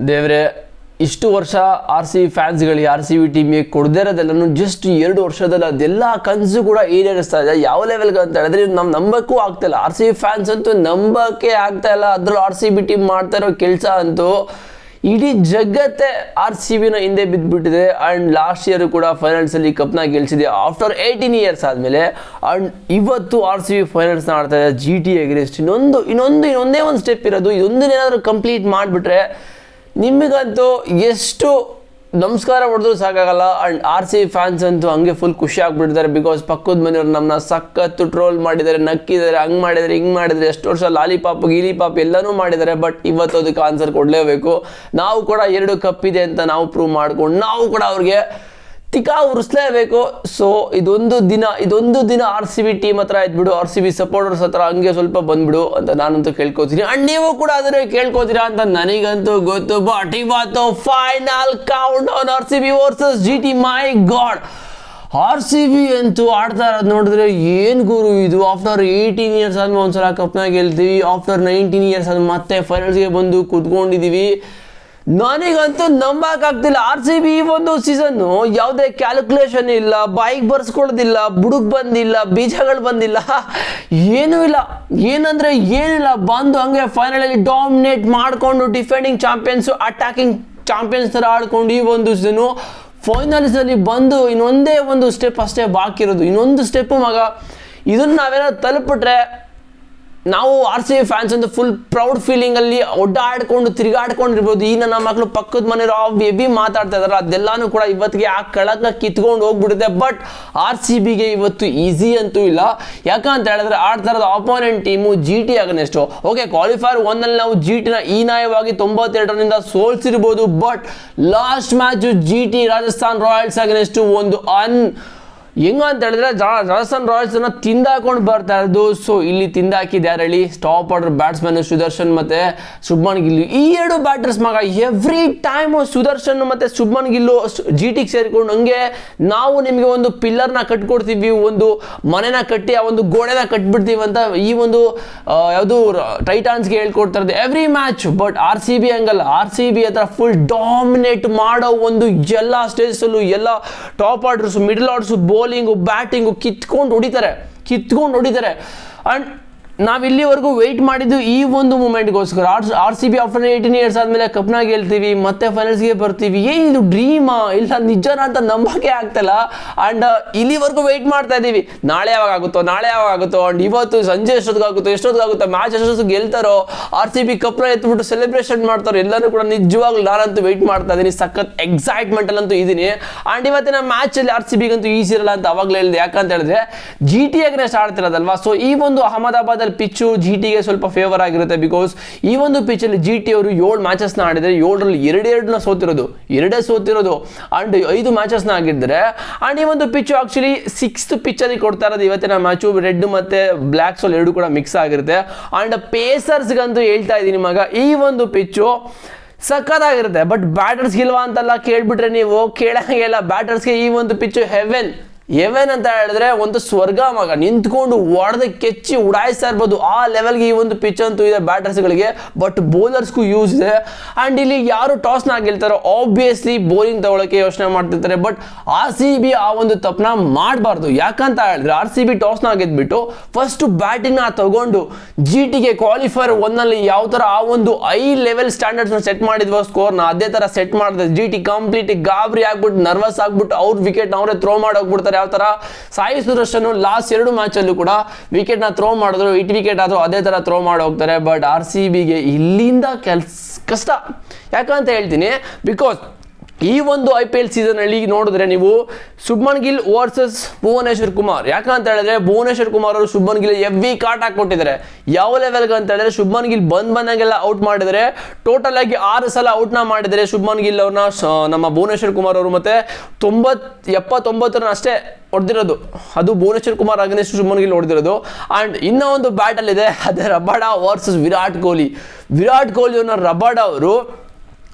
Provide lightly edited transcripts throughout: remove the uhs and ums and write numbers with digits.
ದೇವರೇ, ಇಷ್ಟು ವರ್ಷ ಆರ್ ಸಿ ಬಿ ಫ್ಯಾನ್ಸ್ಗಳಿಗೆ ಆರ್ ಸಿ ಬಿ ಟೀಮ್ಗೆ ಕೊಡದೇ ಇರೋದೆಲ್ಲನೂ ಜಸ್ಟ್ 2 ವರ್ಷದಲ್ಲಿ ಅದೆಲ್ಲ ಕನಸು ಕೂಡ ಈಡೇರಿಸ್ತಾ ಇದೆ. ಯಾವ ಲೆವೆಲ್ಗೆ ಅಂತ ಹೇಳಿದ್ರೆ ನಾವು ನಂಬಕ್ಕೂ ಆಗ್ತಾಯಿಲ್ಲ. ಆರ್ ಸಿ ಬಿ ಫ್ಯಾನ್ಸ್ ಅಂತೂ ನಂಬಕ್ಕೆ ಆಗ್ತಾ ಇಲ್ಲ. ಅದ್ರಲ್ಲೂ ಆರ್ ಸಿ ಬಿ ಟೀಮ್ ಮಾಡ್ತಾ ಇರೋ ಕೆಲಸ ಅಂತೂ ಇಡೀ ಜಗತ್ತೇ ಆರ್ ಸಿ ಬಿನ ಹಿಂದೆ ಬಿದ್ದುಬಿಟ್ಟಿದೆ. ಆ್ಯಂಡ್ ಲಾಸ್ಟ್ ಇಯರ್ ಕೂಡ ಫೈನಲ್ಸಲ್ಲಿ ಕಪ್ನ ಗೆಲ್ಸಿದೆ ಆಫ್ಟರ್ 18 ಇಯರ್ಸ್ ಆದಮೇಲೆ. ಆ್ಯಂಡ್ ಇವತ್ತು ಆರ್ ಸಿ ಬಿ ಫೈನಲ್ಸ್ನ ಆಡ್ತಾ ಇದೆ ಜಿ ಟಿ ಅಗೇನ್ಸ್ಟ್. ಇನ್ನೊಂದೇ ಒಂದು ಸ್ಟೆಪ್ ಇರೋದು. ಇದೊಂದನ್ನೇನಾದರೂ ಕಂಪ್ಲೀಟ್ ಮಾಡಿಬಿಟ್ರೆ ನಿಮಗಂತೂ ಎಷ್ಟು ನಮಸ್ಕಾರ ಹೊಡೆದ್ರು ಸಾಕಾಗಲ್ಲ. And R C B fans ಅಂತೂ ಹಂಗೆ ಫುಲ್ ಖುಷಿ ಆಗ್ಬಿಟ್ಟಿದ್ದಾರೆ. ಬಿಕಾಸ್ ಪಕ್ಕದ ಮನೆಯವ್ರು ನಮ್ಮನ್ನ ಸಖತ್ತು ಟ್ರೋಲ್ ಮಾಡಿದ್ದಾರೆ, ನಕ್ಕಿದ್ದಾರೆ, ಹಂಗೆ ಮಾಡಿದರೆ ಹಿಂಗೆ ಮಾಡಿದರೆ, ಎಷ್ಟು ವರ್ಷ ಲಾಲಿಪಾಪ್ ಗೀಲಿಪಾಪ್ ಎಲ್ಲನೂ ಮಾಡಿದ್ದಾರೆ. ಬಟ್ ಇವತ್ತು ಅದಕ್ಕೆ ಆನ್ಸರ್ ಕೊಡಲೇಬೇಕು. ನಾವು ಕೂಡ 2 ಕಪ್ ಇದೆ ಅಂತ ನಾವು ಪ್ರೂವ್ ಮಾಡ್ಕೊಂಡು ನಾವು ಕೂಡ ಅವ್ರಿಗೆ ತಿಕಾ ಉರಿಸ್ಲೇಬೇಕು. ಸೊ ಇದೊಂದು ದಿನ ಆರ್ ಸಿ ಬಿ ಟೀಮ್ ಹತ್ರ ಇದ್ಬಿಡು, ಆರ್ ಸಿ ಬಿ ಸಪೋರ್ಟರ್ಸ್ ಹತ್ರ ಹಂಗೆ ಸ್ವಲ್ಪ ಬಂದ್ಬಿಡು ಅಂತ ನಾನಂತೂ ಕೇಳ್ಕೊತೀನಿ. ಆ್ಯಂಡ್ ನೀವು ಕೂಡ ಅದನ್ನೇ ಕೇಳ್ಕೊತೀರಾ ಅಂತ ನನಗಂತೂ ಗೊತ್ತು. ಬಟ್ ಇವತ್ತು final countdown R C B versus G T. My god, R C B ಅಂತೂ ಆಡ್ತಾ ಇರೋದು ನೋಡಿದ್ರೆ ಏನು ಗುರು ಇದು. ಆಫ್ಟರ್ 18 ಇಯರ್ಸ್ ಆದ್ಮೇಲೆ ಒಂದ್ಸಲ ಕಪ್ನ ಗೆಲ್ತೀವಿ. ಆಫ್ಟರ್ 19 ಇಯರ್ಸ್ ಆದ್ಮೇಲೆ ಮತ್ತೆ ಫೈನಲ್ಸ್ಗೆ ಬಂದು ಕೂತ್ಕೊಂಡಿದ್ದೀವಿ. ನನಗಂತೂ ನಂಬಕ್ಕಾಗ್ತಿಲ್ಲ. ಆರ್ ಸಿ ಬಿ ಒಂದು ಸೀಸನ್ನು ಯಾವುದೇ ಕ್ಯಾಲ್ಕುಲೇಷನ್ ಇಲ್ಲ, ಬೈಕ್ ಬರ್ಸ್ಕೊಳ್ಳೋದಿಲ್ಲ, ಬುಡುಕ್ ಬಂದಿಲ್ಲ, ಬೀಜಗಳು ಬಂದಿಲ್ಲ, ಏನೂ ಇಲ್ಲ. ಏನಂದರೆ ಏನಿಲ್ಲ, ಬಂದು ಹಂಗೆ ಫೈನಲಲ್ಲಿ ಡಾಮಿನೇಟ್ ಮಾಡಿಕೊಂಡು ಡಿಫೆಂಡಿಂಗ್ ಚಾಂಪಿಯನ್ಸು ಅಟ್ಯಾಕಿಂಗ್ ಚಾಂಪಿಯನ್ಸ್ ಥರ ಆಡ್ಕೊಂಡು ಈ ಒಂದು ಸೀಸನ್ನು ಫೈನಲ್ಸಲ್ಲಿ ಬಂದು ಇನ್ನೊಂದೇ ಒಂದು ಸ್ಟೆಪ್ ಅಷ್ಟೇ ಬಾಕಿ ಇರೋದು. ಇನ್ನೊಂದು ಸ್ಟೆಪ್ಪು ಮಗ. ಇದನ್ನು ನಾವೇನಾದ್ರು ತಲುಪಿಟ್ರೆ ನಾವು ಆರ್ ಸಿ ಬಿ ಫ್ಯಾನ್ಸ್ ಅಂತ ಫುಲ್ ಪ್ರೌಡ್ ಫೀಲಿಂಗಲ್ಲಿ ಒಡ್ಡಾಡ್ಕೊಂಡು ತಿರುಗಾಡ್ಕೊಂಡಿರ್ಬೋದು. ಈ ನನ್ನ ಮಕ್ಕಳು ಪಕ್ಕದ ಮನೆಯವರು ಎಬಿ ಮಾತಾಡ್ತಾ ಇದ್ದಾರೆ, ಅದೆಲ್ಲಾನು ಕೂಡ ಇವತ್ತಿಗೆ ಆ ಕಳಕ ಕಿತ್ಕೊಂಡು ಹೋಗ್ಬಿಡುತ್ತೆ. ಬಟ್ ಆರ್ ಸಿ ಬಿಗೆ ಇವತ್ತು ಈಸಿ ಅಂತೂ ಇಲ್ಲ. ಯಾಕಂತ ಹೇಳಿದ್ರೆ ಆಡ್ತಾ ಇರೋದು opponent team G T against. Okay, qualifier 1ನಲ್ಲಿ ನಾವು ಜಿ ಟಿನ ಹೀನಾಯವಾಗಿ 92 ರನ್ನಿಂದ ಸೋಲ್ಸಿರ್ಬೋದು. But last match G T Rajasthan Royals against ಒಂದು ಹೆಂಗ ಅಂತ ಹೇಳಿದ್ರೆ ರಾಜಸ್ಥಾನ್ ರಾಯಲ್ಸ್ನ ತಿಂದಾಕೊಂಡು ಬರ್ತಾ ಇರೋದು. ಸೊ ಇಲ್ಲಿ ತಿಂದಾಕಿದ್ದು ಯಾರು ಹೇಳಿ? ಟಾಪ್ ಆರ್ಡರ್ ಬ್ಯಾಟ್ಸ್ಮನ್ ಸುದರ್ಶನ್ ಮತ್ತು ಶುಭ್ಮನ್ ಗಿಲ್ಲು. ಈ 2 ಬ್ಯಾಟರ್ಸ್ ಮಗ ಎವ್ರಿ ಟೈಮು ಸುದರ್ಶನ್ ಮತ್ತು ಶುಭ್ಮನ್ ಗಿಲ್ಲು ಜಿ ಟಿಗೆ ಸೇರಿಕೊಂಡು ಹಂಗೆ ನಾವು ನಿಮಗೆ ಒಂದು ಪಿಲ್ಲರ್ನ ಕಟ್ಕೊಡ್ತೀವಿ, ಒಂದು ಮನೆನ ಕಟ್ಟಿ ಆ ಒಂದು ಗೋಡೆನ ಕಟ್ಬಿಡ್ತೀವಿ ಅಂತ ಈ ಒಂದು ಯಾವುದು ಟೈಟಾನ್ಸ್ಗೆ ಹೇಳ್ಕೊಡ್ತಾ ಇರೋದು every match. But R C B ಹಂಗಲ್ಲ. ಆರ್ ಸಿ ಬಿ ಹತ್ರ ಫುಲ್ ಡಾಮಿನೇಟ್ ಮಾಡೋ ಒಂದು ಎಲ್ಲ ಸ್ಟೇಜಸಲ್ಲೂ ಎಲ್ಲ top orders, middle orders, bowling, batting ಕಿತ್ಕೊಂಡು ಹೊಡಿತಾರೆ. ಆ್ಯಂಡ್ ನಾವು ಇಲ್ಲಿವರೆಗೂ ವೆಯ್ಟ್ ಮಾಡಿದ್ದು ಈ ಒಂದು ಮೂಮೆಂಟ್ಗೋಸ್ಕರ. R C B after 18 years ಆದಮೇಲೆ ಕಪ್ನ ಗೆಲ್ತೀವಿ, ಮತ್ತೆ ಫೈನಲ್ಸ್ಗೆ ಬರ್ತೀವಿ. ಏನಿದು ಡ್ರೀಮಾ ಇಲ್ಲ ನಿಜನ ಅಂತ ನಂಬಕ್ಕೆ ಆಗ್ತಾಯಿಲ್ಲ. ಆ್ಯಂಡ್ ಇಲ್ಲಿವರೆಗೂ ವೆಯ್ಟ್ ಮಾಡ್ತಾ ಇದ್ದೀವಿ, ನಾಳೆ ಯಾವಾಗ ಆಗುತ್ತೋ. ಆ್ಯಂಡ್ ಇವತ್ತು ಸಂಜೆ ಎಷ್ಟೊತ್ತಿಗಾಗುತ್ತೋ ಮ್ಯಾಚ್ ಎಷ್ಟೊತ್ತಿಗೆ ಗೆಲ್ತಾರೋ, ಆರ್ ಸಿ ಬಿ ಕಪ್ನ ಎತ್ಬಿಟ್ಟು ಸೆಲೆಬ್ರೇಷನ್ ಮಾಡ್ತಾರೋ, ಎಲ್ಲರೂ ಕೂಡ ನಿಜವಾಗ್ಲೂ ನಾನಂತೂ ವೆಯ್ಟ್ ಮಾಡ್ತಾ ಇದ್ದೀನಿ. ಸಖತ್ ಎಕ್ಸೈಟ್ಮೆಂಟಲ್ಲಂತೂ ಇದ್ದೀನಿ. ಆ್ಯಂಡ್ ಇವತ್ತಿನ ಮ್ಯಾಚಲ್ಲಿ ಆರ್ ಸಿ ಬಿಗಂತೂ ಈಸಿ ಇರಲ್ಲ ಅಂತ ಅವಾಗಲೇ ಹೇಳಿದೆ. ಯಾಕಂತ ಹೇಳಿದ್ರೆ ಜಿ ಟಿ ಅಗೇನ್ಸ್ಟ್ ಆಡ್ತಿರೋದಲ್ವಾ. ಸೊ ಈ ಒಂದು ಅಹಮದಾಬಾದ್ ಪಿಚ್ಚು ಜಿ ಟಿಗೆ ಸ್ವಲ್ಪ ಫೇವರ್ ಆಗಿರುತ್ತೆ. ಬಿಕಾಸ್ ಈ ಒಂದು ಪಿಚ್ಚಲ್ಲಿ ಜಿ ಟಿ ಅವರು 7 ಮ್ಯಾಚಸ್ನ ಆಡಿದರೆ 7ರಲ್ಲಿ 2 ಸೋತಿರೋದು ಅಂಡ್ 5 ಮ್ಯಾಚಸ್ನ ಆಗಿದ್ದಾರೆ. ಅಂಡ್ ಈ ಒಂದು ಪಿಚ್ಚು ಆಕ್ಚುಲಿ 6th ಪಿಚ್ಚಲ್ಲಿ ಕೊಡ್ತಾ ಇರೋದು ಇವತ್ತಿನ ಮ್ಯಾಚು. ರೆಡ್ ಮತ್ತೆ ಬ್ಲ್ಯಾಕ್ ಸೋಲ್ 2 ಕೂಡ ಮಿಕ್ಸ್ ಆಗಿರುತ್ತೆ. ಅಂಡ್ ಪೇಸರ್ಸ್ಗಂತೂ ಹೇಳ್ತಾ ಇದ್ದೀನಿ ಮಗ, ಈ ಒಂದು ಪಿಚ್ಚು ಸಕ್ಕತ್ತಾಗಿರುತ್ತೆ. ಬಟ್ ಬ್ಯಾಟರ್ಸ್ಗೆ ಇಲ್ವಾ ಅಂತೆಲ್ಲ ಕೇಳ್ಬಿಟ್ರೆ ನೀವು ಕೇಳಂಗಿಲ್ಲ. ಬ್ಯಾಟರ್ಸ್ಗೆ ಈ ಒಂದು ಪಿಚ್ಚು ಹೆವೆನ್ ಅಂತ ಹೇಳಿದ್ರೆ ಒಂದು ಸ್ವರ್ಗ ಮಗ. ನಿಂತ್ಕೊಂಡು ಹೊಡೆದು ಕೆಚ್ಚಿ ಉಡಾಯಿಸ್ತಾ ಇರ್ಬೋದು, ಆ ಲೆವೆಲ್ಗೆ ಈ ಒಂದು ಪಿಚ್ ಅಂತೂ ಇದೆ ಬ್ಯಾಟರ್ಸ್ಗಳಿಗೆ. ಬಟ್ ಬೌಲರ್ಸ್ಗೂ ಯೂಸ್ ಇದೆ. ಆ್ಯಂಡ್ ಇಲ್ಲಿ ಯಾರು ಟಾಸ್ನ ಗೆಲ್ತಾರೋ ಆಬ್ವಿಯಸ್ಲಿ ಬೌಲಿಂಗ್ ತಗೊಳ್ಳೋಕ್ಕೆ ಯೋಚನೆ ಮಾಡ್ತಿರ್ತಾರೆ. ಬಟ್ ಆರ್ ಸಿ ಬಿ ಆ ಒಂದು ತಪ್ಪನ್ನ ಮಾಡಬಾರ್ದು. ಯಾಕಂತ ಹೇಳಿದ್ರೆ ಆರ್ ಸಿ ಬಿ ಟಾಸ್ನ ಗೆದ್ಬಿಟ್ಟು ಫಸ್ಟ್ ಬ್ಯಾಟಿಂಗ್ನ ತಗೊಂಡು ಜಿ ಟಿಗೆ ಕ್ವಾಲಿಫೈರ್ 1ನಲ್ಲಿ ಯಾವ ಥರ ಆ ಒಂದು ಹೈ ಲೆವೆಲ್ ಸ್ಟ್ಯಾಂಡರ್ಡ್ಸ್ನ ಸೆಟ್ ಮಾಡಿದ್ವೋ ಸ್ಕೋರ್ನ, ಅದೇ ಥರ ಸೆಟ್ ಮಾಡಿದ್ರೆ ಜಿ ಟಿ ಕಂಪ್ಲೀಟ್ ಗಾಬರಿ ಆಗ್ಬಿಟ್ಟು ನರ್ವಸ್ ಆಗ್ಬಿಟ್ಟು ಅವ್ರ ವಿಕೆಟ್ನ ಅವರೇ ಥ್ರೋ ಮಾಡೋಗ್ಬಿಡ್ತಾರೆ. ಯಾವ ತರ ಸಾಯಿ ಸುದರ್ಶನ್ ಲಾಸ್ಟ್ 2 ಮ್ಯಾಚಲ್ಲೂ ಕೂಡ ವಿಕೆಟ್ನ ಥ್ರೋ ಮಾಡಿದ್ರು, 8 ವಿಕೆಟ್ ಆದರೂ ಅದೇ ಥರ ಥ್ರೋ ಮಾಡಿ ಹೋಗ್ತಾರೆ. ಬಟ್ ಆರ್ ಸಿ ಬಿಗೆ ಇಲ್ಲಿಂದ ಕಷ್ಟ. ಯಾಕಂತ ಹೇಳ್ತೀನಿ, ಬಿಕಾಸ್ ಈ ಒಂದು IPL ಸೀಸನಲ್ಲಿ ನೋಡಿದ್ರೆ ನೀವು ಶುಭ್ಮನ್ ಗಿಲ್ ವರ್ಸಸ್ ಭುವನೇಶ್ವರ್ ಕುಮಾರ್. ಯಾಕಂತ ಹೇಳಿದ್ರೆ ಭುವನೇಶ್ವರ್ ಕುಮಾರ್ ಅವರು ಶುಭ್ಮನ್ ಗಿಲ್ ಎವ್ವಿ ಕಾಟ್ ಹಾಕೊಟ್ಟಿದ್ದಾರೆ. ಯಾವ ಲೆವೆಲ್ಗೆ ಅಂತ ಹೇಳಿದ್ರೆ ಶುಭ್ಮನ್ ಗಿಲ್ ಬಂದಂಗೆಲ್ಲ ಔಟ್ ಮಾಡಿದರೆ, ಟೋಟಲ್ ಆಗಿ 6 ಸಲ ಔಟ್ನ ಮಾಡಿದರೆ ಶುಭ್ಮನ್ ಗಿಲ್ ಅವ್ರನ್ನ ನಮ್ಮ ಭುವನೇಶ್ವರ್ ಕುಮಾರ್ ಅವರು. ಮತ್ತೆ 79 ರನ್ ಅಷ್ಟೇ ಹೊಡೆದಿರೋದು, ಅದು ಭುವನೇಶ್ವರ್ ಕುಮಾರ್ ಅಗೇನ್ಸ್ಟ್ ಶುಭ್ಮನ್ ಗಿಲ್ ಹೊಡೆದಿರೋದು. ಆ್ಯಂಡ್ ಇನ್ನೂ ಒಂದು ಬ್ಯಾಟಲ್ಲಿದೆ, ಅದೇ ರಬಾಡ ವರ್ಸಸ್ ವಿರಾಟ್ ಕೊಹ್ಲಿ ಅವ್ರನ್ನ ರಬಾಡ ಅವರು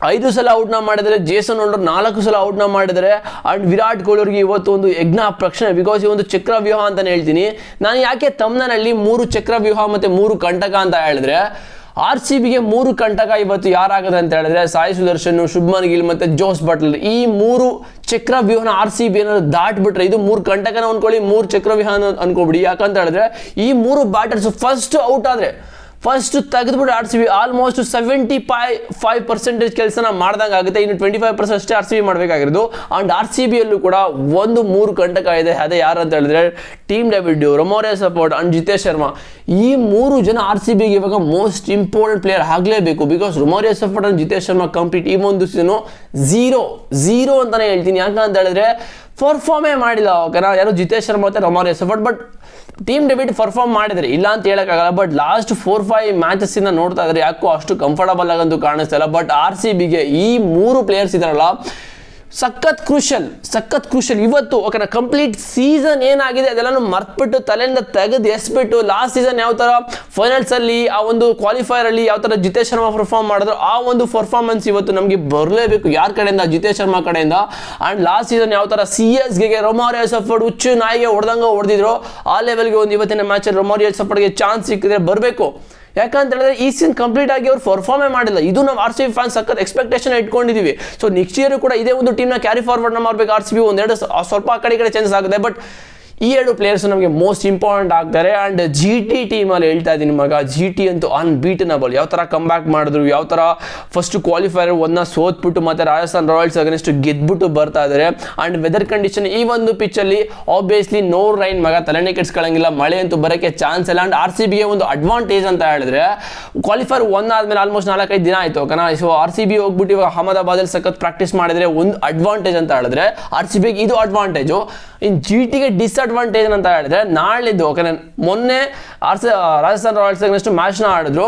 5 ಸಲ ಔಟ್ನ ಮಾಡಿದರೆ, ಜೇಸನ್ ಹೋಲ್ಡರ್ 4 ಸಲ ಔಟ್ನ ಮಾಡಿದರೆ. ಆ್ಯಂಡ್ ವಿರಾಟ್ ಕೊಹ್ಲಿ ಅವರಿಗೆ ಇವತ್ತು ಒಂದು ಯಜ್ಞ ಪ್ರಕ್ಷಣೆ. ಬಿಕಾಸ್ ಈ ಒಂದು ಚಕ್ರವ್ಯೂಹ ಅಂತಲೇ ಹೇಳ್ತೀನಿ ನಾನು. ಯಾಕೆ ತಮ್ಮನಲ್ಲಿ 3 ಚಕ್ರವ್ಯೂಹ ಮತ್ತು 3 ಕಂಟಕ ಅಂತ ಹೇಳಿದ್ರೆ, RCBಗೆ 3 ಕಂಟಕ ಇವತ್ತು ಯಾರಾಗದೆ ಅಂತ ಹೇಳಿದ್ರೆ ಸಾಯಿ ಸುದರ್ಶನ್, ಶುಭ್ಮನ್ ಗಿಲ್ ಮತ್ತೆ ಜೋಸ್ ಬಟ್ಲರ್. ಈ 3 ಚಕ್ರವ್ಯೂಹನ RCB ಏನಾದ್ರು ದಾಟ್ಬಿಟ್ರೆ ಇದು 3 ಕಂಟಕನ ಅನ್ಕೊಳ್ಳಿ, 3 ಚಕ್ರವ್ಯೂಹನ ಅನ್ಕೋಬಿಡಿ. ಯಾಕಂತ ಹೇಳಿದ್ರೆ ಈ 3 ಬ್ಯಾಟರ್ಸ್ ಫಸ್ಟ್ ಔಟ್ ಆದ್ರೆ ಫಸ್ಟ್ ತೆಗೆದ್ಬಿಟ್ಟು RCB ಆಲ್ಮೋಸ್ಟ್ 75% ಕೆಲಸನ ಮಾಡ್ದಂಗೆ ಆಗುತ್ತೆ. ಇನ್ನು 25% ಅಷ್ಟೇ RCB ಮಾಡಬೇಕಾಗಿರೋದು. ಅಂಡ್ RCBಯಲ್ಲೂ ಕೂಡ 3 ಕಂಟಕ ಇದೆ. ಅದೇ ಯಾರು ಅಂತ ಹೇಳಿದ್ರೆ Tim David, Romario Shepherd and Jitesh Sharma. ಈ 3 ಜನ RCBಗೆ ಇವಾಗ ಮೋಸ್ಟ್ ಇಂಪಾರ್ಟೆಂಟ್ ಪ್ಲೇಯರ್ ಆಗಲೇಬೇಕು. Because Romario Shepherd and Jitesh Sharma complete ಈ ಒಂದು ಸೀಸನು ಝೀರೋ ಅಂತಾನೆ ಹೇಳ್ತೀನಿ. ಯಾಕಂತ ಹೇಳಿದ್ರೆ ಪರ್ಫಾರ್ಮೇ ಮಾಡಿಲ್ಲ ಓಕೆನಾ, ಯಾರು ಜಿತೇಶ್ ಶರ್ಮಾ ಮತ್ತು ರೊಮಾರಿಯೋ ಸಫೋರ್ಡ್. ಬಟ್ ಟೀಮ್ ಡೇವಿಡ್ ಪರ್ಫಾರ್ಮ್ ಮಾಡಿದರೆ ಇಲ್ಲ ಅಂತ ಹೇಳೋಕ್ಕಾಗಲ್ಲ. ಬಟ್ ಲಾಸ್ಟ್ 4-5 ಮ್ಯಾಚಸ್ಸಿಂದ ನೋಡ್ತಾ ಇದ್ರೆ ಯಾಕೋ ಅಷ್ಟು ಕಂಫರ್ಟಬಲ್ ಆಗಂತೂ ಕಾಣಿಸ್ತಾ ಇಲ್ಲ. ಬಟ್ RCBಗೆ ಈ 3 ಪ್ಲೇಯರ್ಸ್ ಇದಾರಲ್ಲ ಸಖತ್ ಕ್ರೂಷಲ್ ಇವತ್ತು ಓಕೆನಾ. ಕಂಪ್ಲೀಟ್ ಸೀಸನ್ ಏನಾಗಿದೆ ಅದೆಲ್ಲನೂ ಮರ್ತ್ಬಿಟ್ಟು ತಲೆಯಿಂದ ತೆಗೆದು ಎಸ್ಬಿಟ್ಟು ಲಾಸ್ಟ್ ಸೀಸನ್ ಯಾವ ಥರ ಫೈನಲ್ಸಲ್ಲಿ ಆ ಒಂದು ಕ್ವಾಲಿಫೈಯರಲ್ಲಿ ಯಾವ ಥರ ಜಿತೇಶ್ ಶರ್ಮಾ ಪರ್ಫಾರ್ಮ್ ಮಾಡಿದ್ರು ಆ ಒಂದು ಪರ್ಫಾರ್ಮೆನ್ಸ್ ಇವತ್ತು ನಮಗೆ ಬರಲೇಬೇಕು. ಯಾರ ಕಡೆಯಿಂದ? ಜಿತೇಶ್ ಶರ್ಮಾ ಕಡೆಯಿಂದ. ಆ್ಯಂಡ್ ಲಾಸ್ಟ್ ಸೀಸನ್ ಯಾವ ಥರ CSKಗೆ ರೊಮಾರಿಯೋ ಸಫೋರ್ಡ್ ಹುಚ್ಚು ನಾಯಿಗೆ ಹೊಡೆದಿದ್ರು ಆ ಲೆವೆಲ್ಗೆ ಒಂದು ಇವತ್ತಿನ ಮ್ಯಾಚಲ್ಲಿ ರೊಮಾರಿಯೋ ಸಫೋರ್ಡ್ಗೆ ಚಾನ್ಸ್ ಸಿಕ್ಕಿದ್ರೆ ಬರಬೇಕು. ಯಾಕಂತ ಹೇಳಿದ್ರೆ ಈ ಸೀಸನ್ ಕಂಪ್ಲೀಟ್ ಆಗಿ ಅವ್ರು ಪರ್ಫಾರ್ಮೇ ಮಾಡಿಲ್ಲ. ಇದು ನಾವು RCB ಫ್ಯಾನ್ಸ್ ಸಖತ್ ಎಕ್ಸ್ಪೆಕ್ಟೇಷನ್ ಇಟ್ಕೊಂಡಿದ್ದೀವಿ. ಸೊ ನೆಕ್ಸ್ಟ್ ಇಯರ್ ಕೂಡ ಇದೇ ಒಂದು ಟೀಮ್ನ ಕ್ಯಾರಿ ಫಾರ್ವರ್ಡ್ನ ಮಾಡಬೇಕು RCB. ಒಂದೆರಡು ಸ್ವಲ್ಪ ಆ ಕಡೆ ಚಾನ್ಸಸ್ ಆಗುತ್ತೆ. ಬಟ್ ಈ 2 ಪ್ಲೇಯರ್ಸ್ ನಮಗೆ ಮೋಸ್ಟ್ ಇಂಪಾರ್ಟೆಂಟ್ ಆಗ್ತಾರೆ. ಆ್ಯಂಡ್ GT ಟೀಮಲ್ಲಿ ಹೇಳ್ತಾ ಇದ್ದೀನಿ ಮಗ, GT ಅಂತೂ ಅನ್ಬೀಟನಬಲ್. ಯಾವ ಥರ ಕಮ್ ಬ್ಯಾಕ್ ಮಾಡಿದ್ರು, ಯಾವ ಥರ ಫಸ್ಟ್ ಕ್ವಾಲಿಫೈಯರ್ 1ನ ಸೋತ್ಬಿಟ್ಟು ಮತ್ತೆ ರಾಜಸ್ಥಾನ್ ರಾಯಲ್ಸ್ ಅಗೇನ್ಸ್ಟ್ ಗೆದ್ಬಿಟ್ಟು ಬರ್ತಾ ಇದ್ದಾರೆ. ಆ್ಯಂಡ್ ವೆದರ್ ಕಂಡೀಷನ್ ಈ ಒಂದು ಪಿಚ್ಚಲ್ಲಿ ಆಬ್ವಿಯಸ್ಲಿ ನೋ ರೈನ್ ಮಗ, ತಲೆನೇ ಕೆಡ್ಸ್ಕೊಳ್ಳಂಗಿಲ್ಲ, ಮಳೆ ಅಂತೂ ಬರೋಕ್ಕೆ ಚಾನ್ಸ್ ಇಲ್ಲ. ಆ್ಯಂಡ್ RCBಗೆ ಒಂದು ಅಡ್ವಾಂಟೇಜ್ ಅಂತ ಹೇಳಿದ್ರೆ ಕ್ವಾಲಿಫೈರ್ 1 ಆದಮೇಲೆ ಆಲ್ಮೋಸ್ಟ್ 4-5 ದಿನ ಆಯಿತು ಓಕೆನಾ. ಸೊ RCB ಹೋಗ್ಬಿಟ್ಟು ಇವಾಗ ಅಹಮದಾಬಾದಲ್ಲಿ ಸಖತ್ ಪ್ರಾಕ್ಟೀಸ್ ಮಾಡಿದ್ರೆ ಒಂದು ಅಡ್ವಾಂಟೇಜ್ ಅಂತ ಹೇಳಿದ್ರೆ RCBಗೆ ಇದು ಅಡ್ವಾಂಟೇಜು. ಇನ್ನು GTಗೆ ಡಿಸ್ಅಡ್ವಾಂಟೇಜ್ ಅಂತ ಹೇಳಿದ್ರೆ ನಾಳಿದ್ದು ಓಕೆ. ಮೊನ್ನೆ ರಾಜಸ್ಥಾನ್ ರಾಯಲ್ಸ್ ಅಗೇನ್ಸ್ಟ್ ಮ್ಯಾಚ್ನ ಆಡಿದ್ರು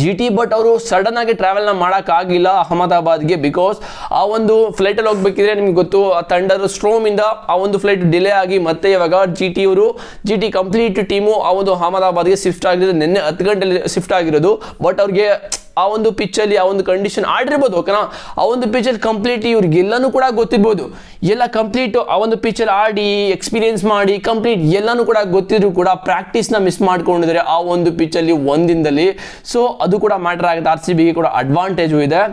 GT. ಬಟ್ ಅವರು ಸಡನ್ ಆಗಿ ಟ್ರಾವೆಲ್ನ ಮಾಡೋಕ್ಕಾಗಿಲ್ಲ ಅಹಮದಾಬಾದ್ಗೆ. ಬಿಕಾಸ್ ಆ ಒಂದು ಫ್ಲೈಟಲ್ಲಿ ಹೋಗ್ಬೇಕಿದ್ರೆ ನಿಮ್ಗೆ ಗೊತ್ತು ಥಂಡರ್ ಸ್ಟ್ರೋಮಿಂದ ಆ ಒಂದು ಫ್ಲೈಟ್ ಡಿಲೇ ಆಗಿ ಮತ್ತೆ ಇವಾಗ GT ಕಂಪ್ಲೀಟ್ ಟೀಮು ಆ ಒಂದು ಅಹಮದಾಬಾದ್ಗೆ ಶಿಫ್ಟ್ ಆಗಿರೋದು. ನಿನ್ನೆ 10 ಗಂಟೆಲಿ ಶಿಫ್ಟ್ ಆಗಿರೋದು. ಬಟ್ ಅವ್ರಿಗೆ ಆ ಒಂದು ಪಿಚ್ಚಲ್ಲಿ ಆ ಒಂದು ಕಂಡೀಷನ್ ಆಡಿರ್ಬೋದು ಓಕೆನಾ. ಆ ಒಂದು ಪಿಚ್ಚಲ್ಲಿ ಕಂಪ್ಲೀಟ್ ಇವ್ರಿಗೆಲ್ಲನೂ ಕೂಡ ಗೊತ್ತಿರ್ಬೋದು. ಎಲ್ಲ ಕಂಪ್ಲೀಟು ಆ ಒಂದು ಪಿಚ್ಚಲ್ಲಿ ಆಡಿ ಎಕ್ಸ್ಪೀರಿಯನ್ಸ್ ಮಾಡಿ ಕಂಪ್ಲೀಟ್ ಎಲ್ಲನೂ ಕೂಡ ಗೊತ್ತಿದ್ರು ಕೂಡ ಪ್ರಾಕ್ಟೀಸ್ನ ಮಿಸ್ ಮಾಡ್ಕೊಂಡಿದ್ದಾರೆ ಆ ಒಂದು ಪಿಚ್ಚಲ್ಲಿ ಒಂದಿನದಲ್ಲಿ. ಸೊ ಅದು ಕೂಡ ಮ್ಯಾಟರ್ ಆಗುತ್ತೆ. RCBಗೆ ಕೂಡ ಅಡ್ವಾಂಟೇಜು ಇದೆ.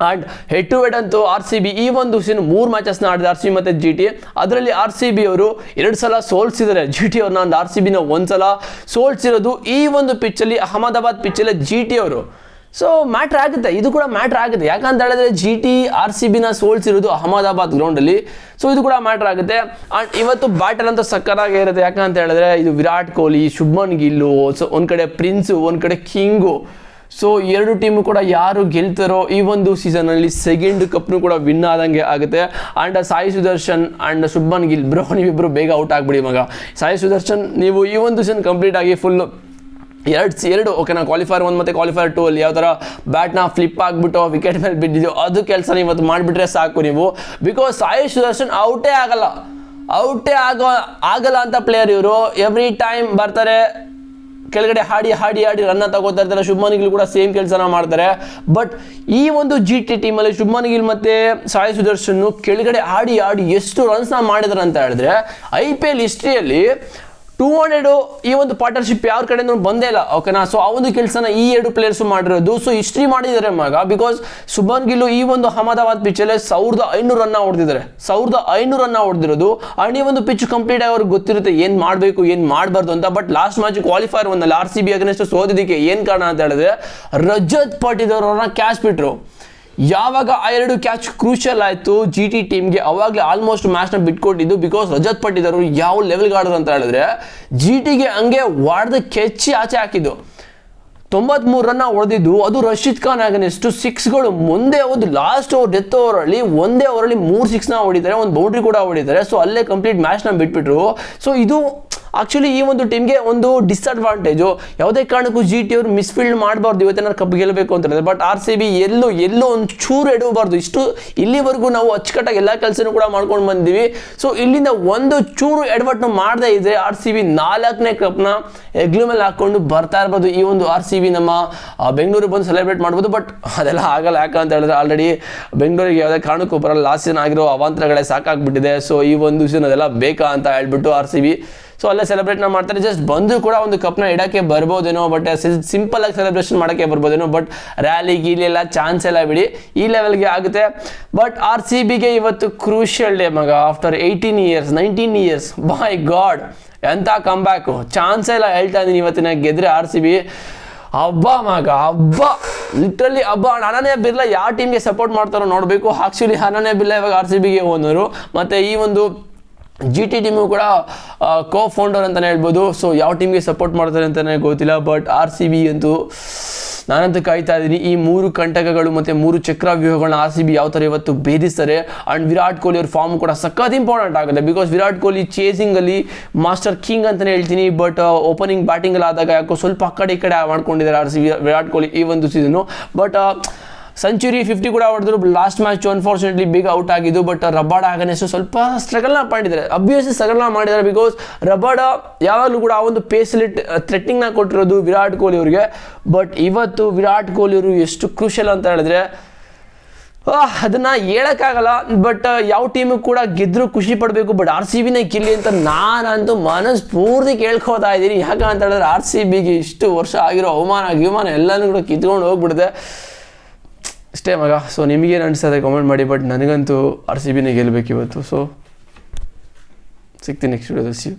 ಆ್ಯಂಡ್ ಹೆಡ್ ಟು ಹೆಡ್ ಅಂತೂ RCB ಈ ಒಂದು ಸೀಸನ್ 3 ಮ್ಯಾಚಸ್ನ ಆಡಿದೆ RCB ಮತ್ತು GT. ಅದರಲ್ಲಿ RCB ಅವರು 2 ಸಲ ಸೋಲ್ಸಿದ್ದಾರೆ GT ಅವ್ರನ್ನ. ಒಂದು RCBನ 1 ಸಲ ಸೋಲ್ಸಿರೋದು ಈ ಒಂದು ಪಿಚ್ಚಲ್ಲಿ ಅಹಮದಾಬಾದ್ ಪಿಚ್ಚಲ್ಲಿ GT ಅವರು. ಸೊ ಮ್ಯಾಟ್ರ್ ಆಗುತ್ತೆ, ಇದು ಕೂಡ ಮ್ಯಾಟ್ರ್ ಆಗುತ್ತೆ. ಯಾಕಂತ ಹೇಳಿದ್ರೆ GT RCBನ ಸೋಲ್ಸಿರೋದು ಅಹಮದಾಬಾದ್ ಗ್ರೌಂಡಲ್ಲಿ. ಸೊ ಇದು ಕೂಡ ಮ್ಯಾಟ್ರ್ ಆಗುತ್ತೆ. ಆ್ಯಂಡ್ ಇವತ್ತು ಬ್ಯಾಟರ್ ಅಂತೂ ಸಕ್ಕತ್ತಾಗಿ ಇರುತ್ತೆ. ಯಾಕಂತ ಹೇಳಿದ್ರೆ ಇದು ವಿರಾಟ್ ಕೊಹ್ಲಿ, ಶುಭ್ಮನ್ ಗಿಲ್ಲು, ಸೊ ಒಂದು ಕಡೆ ಪ್ರಿನ್ಸು, ಒಂದು ಕಡೆ ಕಿಂಗು. ಸೊ 2 ಟೀಮು ಕೂಡ ಯಾರು ಗೆಲ್ತಾರೋ ಈ ಒಂದು ಸೀಸನಲ್ಲಿ ಸೆಕೆಂಡ್ ಕಪ್ನು ಕೂಡ ವಿನ್ ಆದಂಗೆ ಆಗುತ್ತೆ. ಆ್ಯಂಡ್ ಸಾಯಿ ಸುದರ್ಶನ್ ಆ್ಯಂಡ್ ಶುಭ್ಮನ್ ಗಿಲ್ ನೀವಿಬ್ಬರು ಬೇಗ ಔಟ್ ಆಗಿಬಿಡಿ ಮಗ. ಸಾಯಿ ಸುದರ್ಶನ್ ನೀವು ಈ ಒಂದು ಸೀಸನ್ ಕಂಪ್ಲೀಟ್ ಆಗಿ ಫುಲ್ಲು ಎರಡು ಓಕೆನಾ. ಕ್ವಾಲಿಫೈರ್ 1 ಮತ್ತು ಕ್ವಾಲಿಫೈರ್ 2 ಅಲ್ಲಿ ಯಾವ ಥರ ಬ್ಯಾಟ್ನ ಫ್ಲಿಪ್ ಆಗಿಬಿಟ್ಟು ವಿಕೆಟ್ ಮೇಲೆ ಬಿದ್ದಿದ್ದು ಅದು ಕೆಲಸನ ಇವತ್ತು ಮಾಡಿಬಿಟ್ರೆ ಸಾಕು ನೀವು. ಬಿಕಾಸ್ ಸಾಯಿ ಸುದರ್ಶನ್ ಔಟೇ ಆಗಲ್ಲ ಅಂತ ಪ್ಲೇಯರ್ ಇವರು. ಎವ್ರಿ ಟೈಮ್ ಬರ್ತಾರೆ ಕೆಳಗಡೆ ಹಾಡಿ ರನ್ನ ತಗೋತಾ ಇರ್ತಾರೆ. ಶುಭ್ಮನ್ ಗಿಲ್ ಕೂಡ ಸೇಮ್ ಕೆಲಸನ ಮಾಡ್ತಾರೆ. ಬಟ್ ಈ ಒಂದು GT ಟೀಮಲ್ಲಿ ಶುಭ್ಮನ್ ಗಿಲ್ ಮತ್ತು ಸಾಯಿ ಸುದರ್ಶನ್ ಕೆಳಗಡೆ ಆಡಿ ಎಷ್ಟು ರನ್ಸ್ನ ಮಾಡಿದಾರೆ ಅಂತ ಹೇಳಿದ್ರೆ IPL ಹಿಸ್ಟ್ರಿಯಲ್ಲಿ 200 ಈ ಒಂದು ಪಾರ್ಟ್ನರ್ಶಿಪ್ ಯಾರ ಕಡೆಯಿಂದ ಬಂದೇ ಇಲ್ಲ ಓಕೆನಾ. ಸೊ ಆ ಒಂದು ಕೆಲಸನ ಈ 2 ಪ್ಲೇಯರ್ಸು ಮಾಡಿರೋದು. ಸೊ ಹಿಸ್ಟ್ರಿ ಮಾಡಿದ್ದಾರೆ ಮಗ. ಬಿಕಾಸ್ ಶುಭ್ಮನ್ ಗಿಲ್ ಈ ಒಂದು ಅಹಮದಾಬಾದ್ ಪಿಚ್ಚಲ್ಲಿ 1500 ರನ್ನ ಹೊಡೆದಿದ್ದಾರೆ. 1500 ರನ್ನ ಹೊಡೆದಿರೋದು. ಆ್ಯಂಡ್ ಈ ಒಂದು ಪಿಚ್ ಕಂಪ್ಲೀಟ್ ಆಗಿ ಅವ್ರಿಗೆ ಗೊತ್ತಿರುತ್ತೆ ಏನು ಮಾಡಬೇಕು ಏನು ಮಾಡಬಾರ್ದು ಅಂತ. ಬಟ್ ಲಾಸ್ಟ್ ಮ್ಯಾಚ್ ಕ್ವಾಲಿಫೈರ್ 1ನಲ್ಲಿ RCB ಅಗೇನ್ಸ್ಟ್ ಸೋದಿದ್ದಕ್ಕೆ ಏನು ಕಾರಣ ಅಂತ ಹೇಳಿದ್ರೆ ರಜತ್ ಪಾಟಿದಾರ್ ಅವ್ರನ್ನ ಕ್ಯಾಚ್ ಬಿಟ್ಟರು. ಯಾವಾಗ ಆ 2 ಕ್ಯಾಚ್ ಕ್ರೂಷಿಯಲ್ ಆಯಿತು GT ಟೀಮ್ಗೆ ಅವಾಗಲೇ ಆಲ್ಮೋಸ್ಟ್ ಮ್ಯಾಚ್ನ ಬಿಟ್ಕೊಟ್ಟಿದ್ದು. ಬಿಕಾಸ್ ರಜತ್ ಪಾಟಿದಾರ್ ಯಾವ ಲೆವೆಲ್ಗೆ ಆಡಿದ್ರು ಅಂತ ಹೇಳಿದ್ರೆ GTಗೆ ಹಂಗೆ ವಾಡ್ದು ಕೆಚ್ಚಿ ಆಚೆ ಹಾಕಿದ್ದು. 93 ರನ್ನ ಹೊಡೆದಿದ್ದು, ಅದು ರಶೀದ್ ಖಾನ್ ಅಗೇನ್ಸ್ಟ್ 6ಗಳು. ಮುಂದೆ ಒಂದು ಲಾಸ್ಟ್ ಓವರ್ ಡೆತ್ ಓವರಲ್ಲಿ ಒಂದೇ ಓವರಲ್ಲಿ 3 6ನ ಹೊಡಿತಾರೆ, ಒಂದು ಬೌಂಡ್ರಿ ಕೂಡ ಹೊಡಿತಾರೆ. ಸೊ ಅಲ್ಲೇ ಕಂಪ್ಲೀಟ್ ಮ್ಯಾಚ್ನ ಬಿಟ್ಬಿಟ್ರು. ಸೊ ಇದು ಆಕ್ಚುಲಿ ಈ ಒಂದು ಟೀಮ್ಗೆ ಒಂದು ಡಿಸ್ಅಡ್ವಾಂಟೇಜು. ಯಾವುದೇ ಕಾರಣಕ್ಕೂ GT ಅವರು ಮಿಸ್ಫೀಲ್ಡ್ ಮಾಡಬಾರ್ದು ಇವತ್ತೇನಾದ್ರು ಕಪ್ ಗೆಲ್ಲಬೇಕು ಅಂತ ಹೇಳಿದ್ರೆ. ಬಟ್ RCB ಎಲ್ಲೋ ಒಂದು ಚೂರು ಎಡವಬಾರ್ದು. ಇಲ್ಲಿವರೆಗೂ ನಾವು ಅಚ್ಚುಕಟ್ಟಾಗಿ ಎಲ್ಲ ಕೆಲಸನೂ ಕೂಡ ಮಾಡ್ಕೊಂಡು ಬಂದಿದ್ದೀವಿ. ಸೊ ಇಲ್ಲಿಂದ ಒಂದು ಚೂರು ಎಡವಟ್ಟು ಮಾಡದೇ ಇದ್ರೆ RCB 4ನೇ ಕಪ್ನ ಹೆಗ್ಲು ಮೇಲೆ ಹಾಕ್ಕೊಂಡು ಬರ್ತಾ ಇರ್ಬೋದು. ಈ ಒಂದು RCB ನಮ್ಮ ಬೆಂಗಳೂರಿಗೆ ಬಂದು ಸೆಲೆಬ್ರೇಟ್ ಮಾಡ್ಬೋದು. ಬಟ್ ಅದೆಲ್ಲ ಆಗಲ್ಲ. ಯಾಕಂತ ಹೇಳಿದ್ರೆ ಆಲ್ರೆಡಿ ಬೆಂಗಳೂರಿಗೆ ಯಾವುದೇ ಕಾರಣಕ್ಕೂ ಬರಲ್ಲ. ಲಾಸ್ಟ್ ಸೀಸನ್ ಆಗಿರೋ ಅವಾಂತರಗಳೇ ಸಾಕಾಗ್ಬಿಟ್ಟಿದೆ. ಸೊ ಈ ಒಂದು ಸೀಸನ್ ಅದೆಲ್ಲ ಬೇಕಾ ಅಂತ ಹೇಳ್ಬಿಟ್ಟು RCB ಸೊ ಅಲ್ಲೇ ಸೆಲೆಬ್ರೇಟ್ನ ಮಾಡ್ತಾರೆ. ಜಸ್ಟ್ ಬಂದು ಕೂಡ ಒಂದು ಕಪ್ನ ಇಡೋಕ್ಕೆ ಬರ್ಬೋದೇನೋ, ಬಟ್ ಸಿಂಪಲ್ ಆಗಿ ಸೆಲೆಬ್ರೇಷನ್ ಮಾಡೋಕ್ಕೆ ಬರ್ಬೋದೇನೋ, ಬಟ್ ರ್ಯಾಲಿ ಗೀಲಿ ಎಲ್ಲ ಚಾನ್ಸ್ ಎಲ್ಲ ಬಿಡಿ, ಈ ಲೆವೆಲ್ಗೆ ಆಗುತ್ತೆ. ಬಟ್ RCBಗೆ ಇವತ್ತು ಕ್ರೂಷಿಯಲ್ ಡೇ ಮಗ. ಆಫ್ಟರ್ 19 ಇಯರ್ಸ್ ಬೈ ಗಾಡ್ ಎಂಥ ಕಂಬ್ಯಾಕು, ಚಾನ್ಸ್ ಎಲ್ಲ ಹೇಳ್ತಾ ಇದ್ದೀನಿ. ಇವತ್ತಿನ ಗೆದ್ರೆ RCB ಹಬ್ಬ ಮಗ, ಹಬ್ಬ, ಲಿಟ್ರಲಿ ಹಬ್ಬ. ಅನನ್ಯ ಬಿರ್ಲಾ ಯಾವ ಟೀಮ್ಗೆ ಸಪೋರ್ಟ್ ಮಾಡ್ತಾರೋ ನೋಡಬೇಕು. ಆ್ಯಕ್ಚುಲಿ ಅನನ್ಯ ಬಿರ್ಲಾ ಇವಾಗ RCBಗೆ ಓನರು, ಮತ್ತು ಈ ಒಂದು GT ಟೀಮು ಕೂಡ ಕೋ-ಫೌಂಡರ್ ಅಂತಲೇ ಹೇಳ್ಬೋದು. ಸೊ ಯಾವ ಟೀಮ್ಗೆ ಸಪೋರ್ಟ್ ಮಾಡ್ತಾರೆ ಅಂತಲೇ ಗೊತ್ತಿಲ್ಲ, ಬಟ್ RCB ಅಂತೂ ನಾನಂತೂ ಕಾಯ್ತಾ ಇದ್ದೀನಿ. ಈ 3 ಕಂಟಕಗಳು ಮತ್ತು 3 ಚಕ್ರವ್ಯೂಹಗಳನ್ನ RCB ಯಾವ ಥರ ಇವತ್ತು ಭೇದಿಸ್ತಾರೆ. ಆ್ಯಂಡ್ ವಿರಾಟ್ ಕೊಹ್ಲಿ ಅವ್ರ ಫಾರ್ಮ್ ಕೂಡ ಸಖತ್ ಇಂಪಾರ್ಟೆಂಟ್ ಆಗುತ್ತೆ. ಬಿಕಾಸ್ ವಿರಾಟ್ ಕೊಹ್ಲಿ ಚೇಸಿಂಗಲ್ಲಿ ಮಾಸ್ಟರ್ ಕಿಂಗ್ ಅಂತಲೇ ಹೇಳ್ತೀನಿ, ಬಟ್ ಓಪನಿಂಗ್ ಬ್ಯಾಟಿಂಗಲ್ಲಿ ಆದಾಗ ಯಾಕೋ ಸ್ವಲ್ಪ ಆ ಕಡೆ ಈ ಕಡೆ ಮಾಡ್ಕೊಂಡಿದ್ದಾರೆ RCB ವಿರಾಟ್ ಕೊಹ್ಲಿ ಈ ಒಂದು ಸೀಸನು. ಬಟ್ ಸೆಂಚುರಿ 50 ಕೂಡ ಹೊಡೆದ್ರು. Last match unfortunately big out ಆಗಿದ್ದು. ಬಟ್ ರಬಾಡ ಆಗನೆಷ್ಟು ಸ್ವಲ್ಪ ಸ್ಟ್ರಗಲ್ನ ಮಾಡಿದ್ದಾರೆ, ಅಬ್ವಿಯಸ್ಲಿ ಸ್ಟ್ರಗಲ್ನ ಮಾಡಿದ್ದಾರೆ. ಬಿಕಾಸ್ ರಬಾಡ ಯಾವಾಗಲೂ ಕೂಡ ಆ ಒಂದು ಪೇಸಲ್ಲಿ ಥ್ರೆಟ್ಟಿಂಗ್ನ ಕೊಟ್ಟಿರೋದು ವಿರಾಟ್ ಕೊಹ್ಲಿ ಅವ್ರಿಗೆ. ಬಟ್ ಇವತ್ತು ವಿರಾಟ್ ಕೊಹ್ಲಿ ಅವರು ಎಷ್ಟು ಕ್ರೂಷಿಯಲ್ ಅಂತ ಹೇಳಿದ್ರೆ ಅದನ್ನು ಹೇಳೋಕ್ಕಾಗಲ್ಲ. ಬಟ್ ಯಾವ ಟೀಮಿಗೆ ಕೂಡ ಗೆದ್ದರೂ ಖುಷಿ ಪಡಬೇಕು, ಬಟ್ RCBನೇ ಗೆಲ್ಲಿ ಅಂತ ನಾನಂತೂ ಮನಸ್ಫೂರ್ತಿ ಕೇಳ್ಕೋತಾ ಇದ್ದೀನಿ. ಯಾಕಂತ ಹೇಳಿದ್ರೆ RCBಗೆ ಇಷ್ಟು ವರ್ಷ ಆಗಿರೋ ಅವಮಾನ ಎಲ್ಲನೂ ಕೂಡ ಕಿತ್ಕೊಂಡು ಹೋಗ್ಬಿಡುತ್ತೆ ಅಷ್ಟೇ ಮಗ. ಸೊ ನಿಮಗೇನು ಅನಿಸ್ತದೆ ಕಾಮೆಂಟ್ ಮಾಡಿ, ಬಟ್ ನನಗಂತೂ RCBನೇ ಗೆಲ್ಲಬೇಕು ಇವತ್ತು. ಸೊ ಸಿಗ್ತೀನಿ ನೆಕ್ಸ್ಟ್ ವಿಡಿಯೋದಲ್ಲಿ.